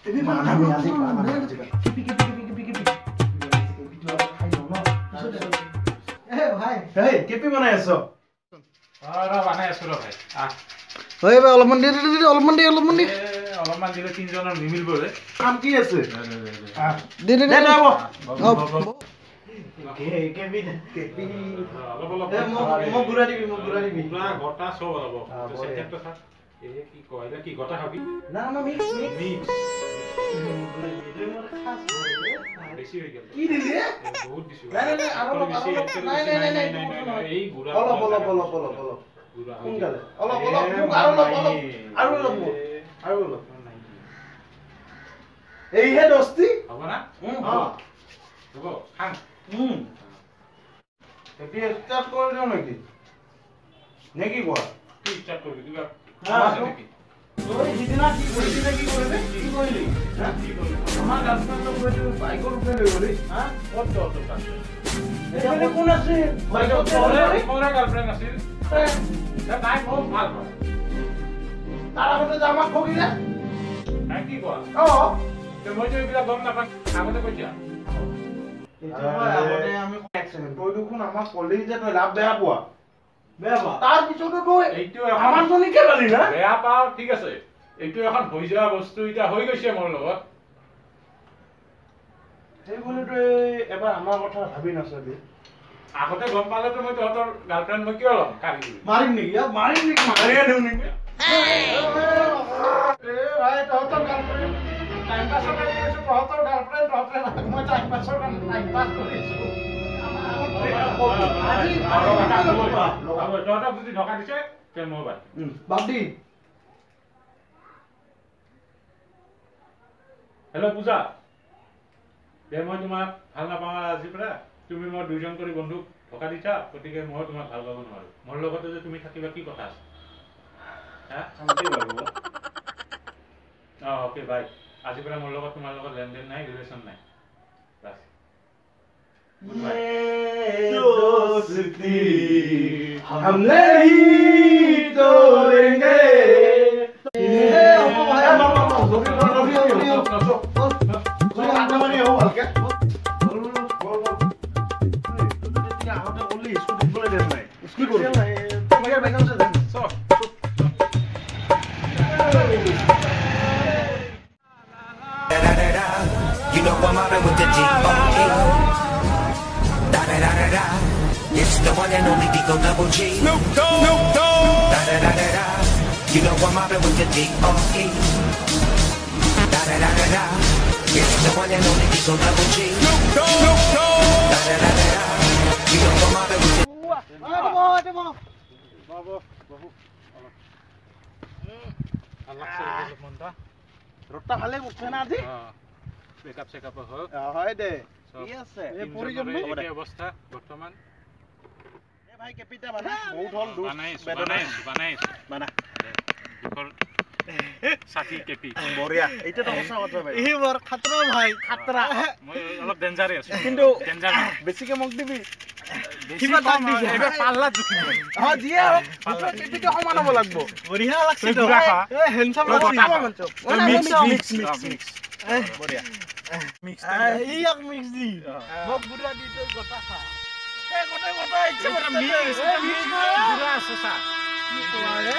Ini mana nih asik mana? ভাই এই কেপি বনাই আছো আরে বানাই আছো রে ভাই ওই ভাই অলপমান দি অলপমান দিলে তিনজনৰ নিমিলব ৰে কাম কি আছে দে কেপি মই গুৰা দিবি পুৰা গটা সব হ'ব সেটটো থাক এ কি কইলা কি গটা খাবি না মিক্স বেশি হৈ গেল কি দিলি বহুত বেশি নাই এই গুড়া অলপ গুড়া কোনকালে অলপ আৰু অলপ এই হে দস্তি হ'ব না হ'ব খাম এটি স্টার্ট করে দাও নাকি কোয়া কি স্টার্ট করবি কিবা আছে নাকি ওই জিদিনা কি করবে কি কইলি হ্যাঁ কি করবে আমার গার্লফ্রেন্ড কইতে বাইকের উপরে লইলি হ্যাঁ কত কাজ এখানে কোন আছে বাইকের উপরে মোরা গার্লফ্রেন্ড আছে এটা নাই বহুত ভাল হয় তার আগতে জামা খগিলে না কি কোয়া তে মই যে বিলা গম না পাক আগতে কইছা আগতে আমি এক সেকেন্ড তুই দেখুন আমার কলেজ যে তুই লাভ বেয়া পোৱা তার পিছতো তুই এইটো আমার জনীকে গালি না বেয়া পাও ঠিক আছে এইটো এখন হৈ যোৱা বস্তু এটা হৈ গৈছে মোৰ লগত সেই বলে তুই এবাৰ আমাৰ কথা ভাবি নাছবি আগতে গম পালে তো মই তোৰ গাৰ্লফ্ৰেন্ড মই কিয় লম কালি মাৰিম নেকি মাৰিয়ে দিও নেকি এ ভাই তোৰ গাৰ্লফ্ৰেন্ড টাইম পাস কৰিছো তোৰ গাৰ্লফ্ৰেন্ড মই টাইম পাস কৰিছো যদি ঢকা দিছে তে মই বাদি হেল্ল' পূজা দে মই তোমাক ভাল নাপাওঁ আজিৰ পৰা তুমি মোৰ দুইজন কৰি বন্ধুক ঢকা দিছা গতিকে মই তোমাক ভাল পাব নোৱাৰো মোৰ লগতে যে তুমি থাকিবা কি কথা আছে ओके बाय आज पर मोर লগত তোমার লগত লেনদেন নাই রিলেশন নাই বাস गुड बाय दोस्ती हम नहीं तोड़ेंगे You know I'm mobbing with the D.O.E. Da da da da da. It's the one and only Digo Double G. Snoop Dogg. Da da da da da. You know I'm mobbing with the D.O.E. Da da da da da. It's the one and only Digo Double G. Snoop Dogg. Da da da da da. You know I'm mobbing with the. রোটটা ভালে উঠছে না আজি checkup checkup হোক হয় দে কি আছে এই পরিজন এই অবস্থা বর্তমান এ ভাই কেপিটা বানা বহুত হল দুখ বানা দুখৰ সাথী কেপি বঢ়িয়া এইটা তো সঁচা কথা ভাই এই বৰ খাতৰা ভাই খাতৰা মই অলপ ডেঞ্জাৰে আছো কিন্তু ডেঞ্জাৰ বেছিকে মোক দিবি কিবা টাক দিছে এবাৰ পাল্লা জুখিব যিয়ে হোক কেপিটা সমান হ'ব লাগিব বঢ়িয়া লাগছে তো এ হ্যান্ডসাম লাগছে মিক্স বঢ়িয়া মিক্স ইয়াক মিক্স দি মোক বুঢ়া দি তই গটা খা এ গটা ইচ্ছা মিক্স বুঢ়া আছে সা কি কোৱা ৰে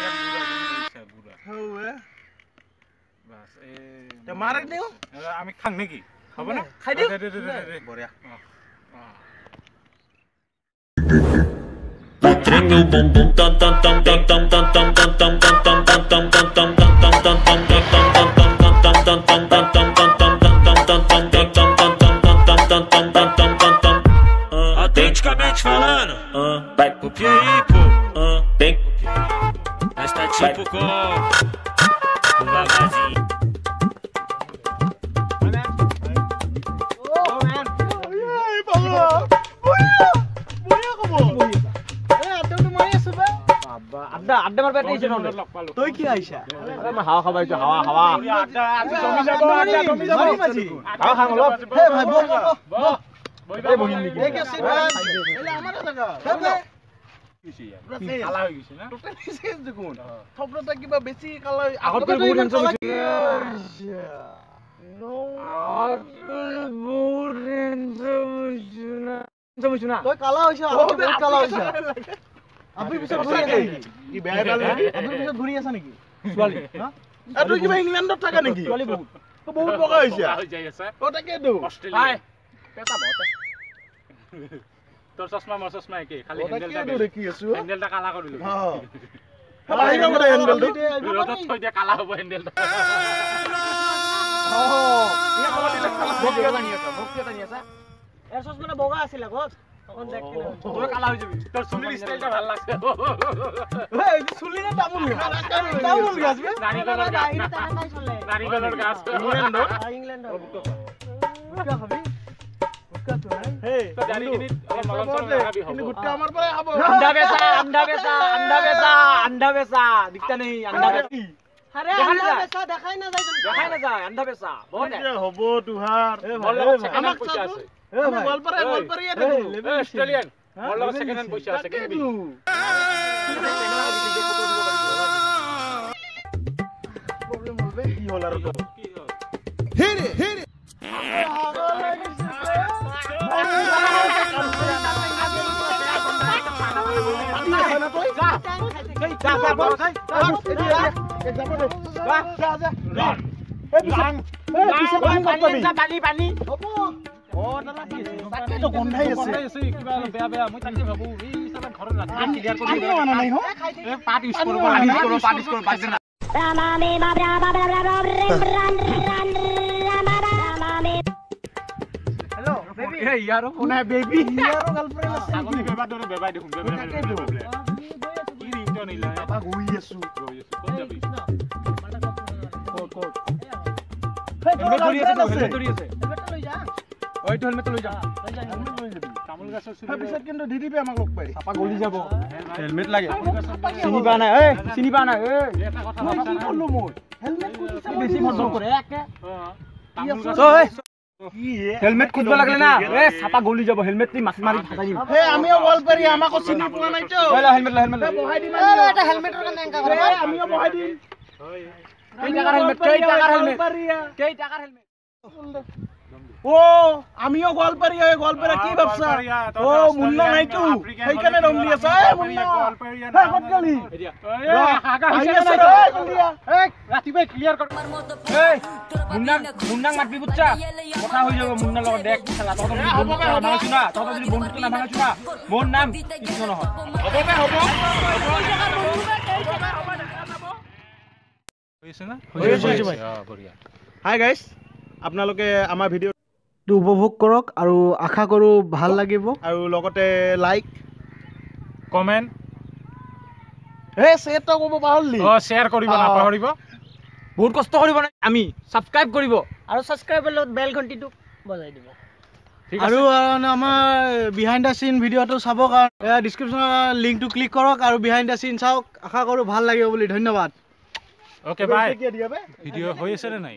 এক বুঢ়া দিছে বুঢ়া হয় বাস এ তে মাৰে দিও আমি খাং নেকি হ'ব না খাই দিও বঢ়িয়া Treme o bumbum tam tam tam tam tam tam tam tam tam tam tam tam tam tam tam tam tam tam tam autenticamente falando, vai pro Pipo, tem, nós tá tipo com o Lavazinho. আড্ডা আড্ডা মারবে টেইছে নলে তুই কি আইছা আরে মই হাওয়া খাবাইছো হাওয়া হাওয়া আড্ডা আজি জমি যাব আড্ডা জমি যাব হাওয়া খাম অলপ হে ভাই বহ বহিন নেকি এই কি সিট ভাই এলে আমার জায়গা হে কালা হৈ গৈছে না টোটালি চেঞ্জ দেখুন থপৰটা কিবা বেছি কালা আগত বহুত টেনচন হৈছে নো বহুত টেনচন হৈছে না তই কালা হৈছ আগত বহুত কালা হৈছ আপনি পিছত ঘুৰি আছে কি বেয়া কালে আপনি পিছত ঘুৰি আছে নেকি ছোৱালী হা এ তুই কিবা ইংল্যান্ডত থাকা নেকি ছোৱালী বহুত তো বহুত বগা হৈছে যাই আছে ও তাকে দু অস্ট্রেলিয়া পেটা বহুত তোর চশমা মোর চশমা একে খালি হ্যান্ডেলটা দেখি আছো হ্যান্ডেলটা কালা কৰি লবি হ্যাঁ কালা হৈ গ'ল হ্যান্ডেলটো রোদত থৈ দিয়া কালা হ'ব হ্যান্ডেলটা ও ইয়া কলা দিলে কালা বগা জানি আছে বগা জানি আছে এর চশমাটা বগা আছিল আগত তখন দেখ কেন তোর কালা হৈ যাবি তোর চুলির স্টাইলটা ভাল লাগছে এই চুলি না তামুল তামুল গাছ নারিকলের গাছ নারিকলের গাছ ইংল্যান্ড বুকা খাবি বুকা তো হে তো জানি কিনি মলম লাগাবি হবে গুটকা আমার পরে খাবো अंडा बेचा दिखता नहीं अंडा बेची अरे अंडा बेचा দেখাই না যায় अंडा बेचा বহুত হবো তুহার আমাক পয়সা আছে এ ভাই গলপারিয়া দেখো অস্ট্রেলিয়ান মোর লগত সেকেন্ড হ্যান্ড পয়সা আছে কিনবি প্রবলেম হবে কি হল আর কি হল hit Hello, baby. Hey, yaro, kona baby. Yaro girlfriend ase. Agoni beba dore bebai dekhun beba. Ki ringtone nila. Apa goi asu. Kon jabi. Court. Helmet dori ase. Helmet loi ja. Oi to helmet loi ja. Helmet loi jabi. Tamul gasor suri. Episode kinto di dibe amak log pai. Apa goli jabo. Helmet lage. Sini pa na. Sini pa na. Eta kotha bata na. Ki kollu moi. Helmet kodi sa beshi bhador kore ekke. Tamul gasor. Helmet খুঁজব লাগলে না এ ছাপা গলি যাব helmet তুই মাছ মারি ফাটাই দিম হে আমিও বল পারি আমাকো চিনি পোৱা নাই তো হেলমেট বহাই দিম এটা হেলমেটৰ কানে এঙ্কা কৰে আমিও বহাই দিম কেই টাকাৰ হেলমেট কেই টাকাৰ হেলমেট ও আমিও গোৱালপাৰিয়া গোৱালপাৰিয়া কি ভাবছা ও মুন্না নাই তো সেইকাৰণে নাম দি আছে এ মুন্না গোৱালপাৰিয়া না কত গলি আগা হৈছে ৰে জলদিয়া এ ৰাতিবাই ক্লিয়াৰ কৰ এই মুন্নাক মাতবি বুচ্চা কথা হৈ যাব মুন্নাৰ লগত দেখ খেলা তহঁত যদি বন্ধুত্ব নাভাঙিছ না তহঁত যদি বন্ধুত্ব নাভাঙিছ না মোৰ নাম কৃষ্ণ নহয় হ'ব হৈছে না হৈছে ভাই বঢ়িয়া হাই গাইস আপোনালোকে আমাৰ ভিডিও উপভোগ কৰক আৰু আশা কৰো ভাল লাগিব আৰু লগতে লাইক কমেন্ট শেয়াৰ তো কৰিব পাহৰিলি শেয়াৰ কৰিব না পাহৰিব বহুত কষ্ট কৰিব না আমি সাবস্ক্ৰাইব কৰিব আৰু সাবস্ক্ৰাইবৰ লগত বেল ঘণ্টিটো বজাই দিব আৰু আমাৰ বিহাইণ্ড দা সিন ভিডিওটো চাব কাৰণে ডেসক্ৰিপচনৰ লিংকটো ক্লিক কৰক আৰু বিহাইণ্ড দা সিন চাওক আশা কৰো ভাল লাগিব বুলি ধন্যবাদ ওকে বাই ভিডিও হৈ আছে নে নাই